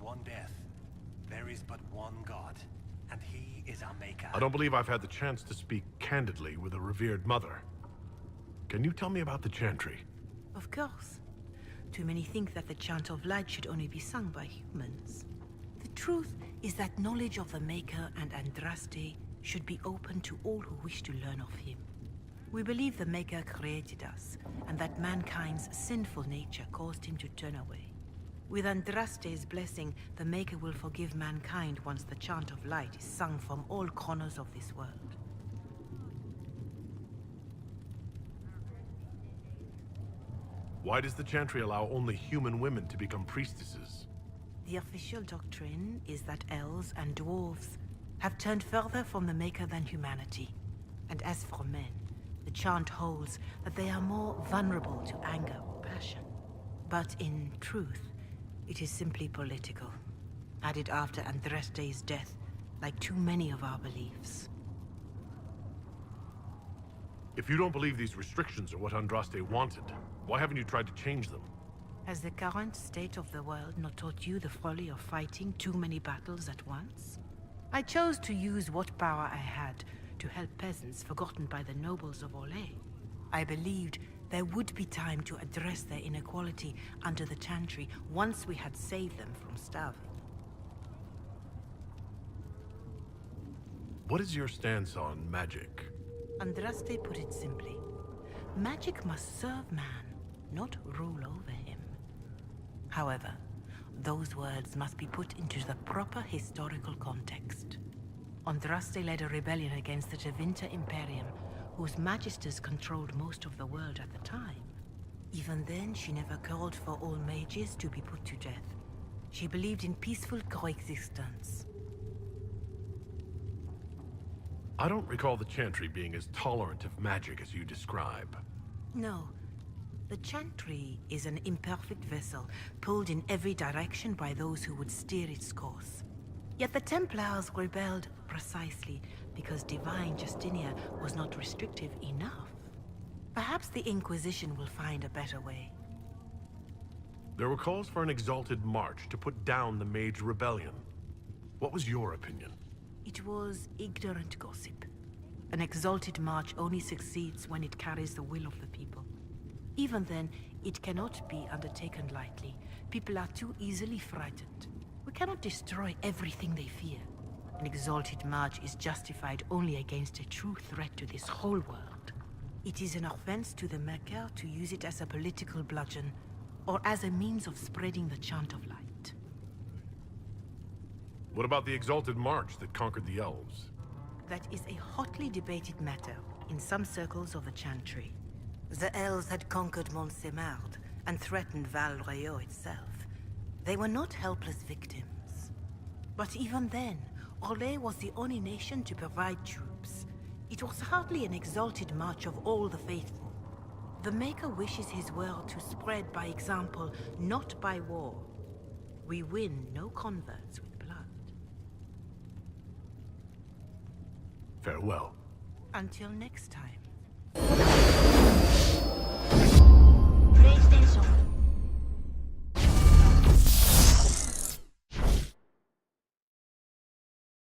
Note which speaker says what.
Speaker 1: one death. There is but one God, and he is our maker.
Speaker 2: I don't believe I've had the chance to speak candidly with a revered mother. Can you tell me about the Chantry?
Speaker 3: Of course. Too many think that the Chant of Light should only be sung by humans. The truth is that knowledge of the Maker and Andraste should be open to all who wish to learn of him. We believe the Maker created us, and that mankind's sinful nature caused him to turn away. With Andraste's blessing, the Maker will forgive mankind once the Chant of Light is sung from all corners of this world.
Speaker 2: Why does the Chantry allow only human women to become priestesses?
Speaker 3: The official doctrine is that elves and dwarves have turned further from the Maker than humanity. And as for men, the chant holds that they are more vulnerable to anger or passion. But in truth, it is simply political, added after Andraste's death, like too many of our beliefs.
Speaker 2: If you don't believe these restrictions are what Andraste wanted, why haven't you tried to change them?
Speaker 3: Has the current state of the world not taught you the folly of fighting too many battles at once? I chose to use what power I had to help peasants forgotten by the nobles of Orlais. I believed there would be time to address their inequality under the Chantry once we had saved them from starving.
Speaker 2: What is your stance on magic?
Speaker 3: Andraste put it simply. Magic must serve man, not rule over him. However, those words must be put into the proper historical context. Andraste led a rebellion against the Tevinter Imperium, whose magisters controlled most of the world at the time. Even then, she never called for all mages to be put to death. She believed in peaceful coexistence.
Speaker 2: I don't recall the Chantry being as tolerant of magic as you describe.
Speaker 3: No. The Chantry is an imperfect vessel, pulled in every direction by those who would steer its course. Yet the Templars rebelled precisely because divine Justinia was not restrictive enough. Perhaps the Inquisition will find a better way.
Speaker 2: There were calls for an exalted march to put down the Mage Rebellion. What was your opinion?
Speaker 3: It was ignorant gossip. An exalted march only succeeds when it carries the will of the people. Even then, it cannot be undertaken lightly. People are too easily frightened. We cannot destroy everything they fear. An exalted march is justified only against a true threat to this whole world. It is an offense to the Maker to use it as a political bludgeon, or as a means of spreading the chant of light.
Speaker 2: What about the exalted march that conquered the elves?
Speaker 3: That is a hotly debated matter in some circles of the Chantry. The elves had conquered Montsemard and threatened Val Royeaux itself. They were not helpless victims. But even then, Orlais was the only nation to provide troops. It was hardly an exalted march of all the faithful. The Maker wishes his world to spread by example, not by war. We win no converts with blood.
Speaker 2: Farewell.
Speaker 3: Until next time.